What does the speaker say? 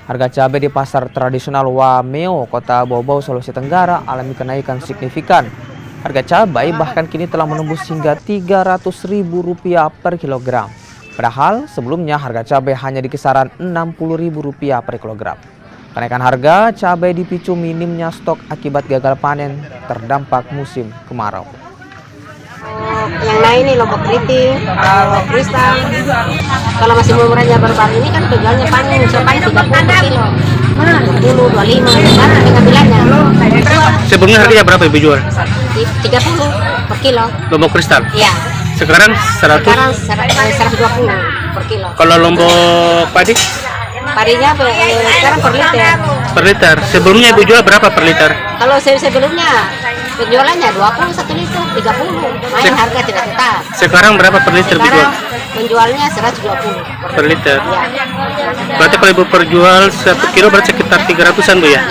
Harga cabai di pasar tradisional Wameo, Kota Bau-Bau, Sulawesi Tenggara alami kenaikan signifikan. Harga cabai bahkan kini telah menembus hingga Rp300.000 per kilogram. Padahal sebelumnya harga cabai hanya di kisaran Rp60.000 per kilogram. Kenaikan harga cabai dipicu minimnya stok akibat gagal panen terdampak musim kemarau. Yang lain nih lombok keriting, lombok kristal. Kalau masih murahnya baru-baru ini kan penjualnya paling 30 per kilo, 20, 25, sekarang pengambilannya. Sebelumnya harganya berapa ibu jual? 30 per kilo. Lombok kristal? Iya. Sekarang 100? Sekarang 120 per kilo. Kalau lombok padi? Parinya sekarang per liter. Per liter. Sebelumnya ibu jual berapa per liter? Kalau sebelumnya penjualannya 20 1 liter, 30. Main harga tidak tetap. Sekarang berapa per liter ibu jual? Sekarang penjualnya 120 Per liter. Ya. Berarti kalau ibu perjual 1 kilo berarti sekitar 300-an bu ya? Ya,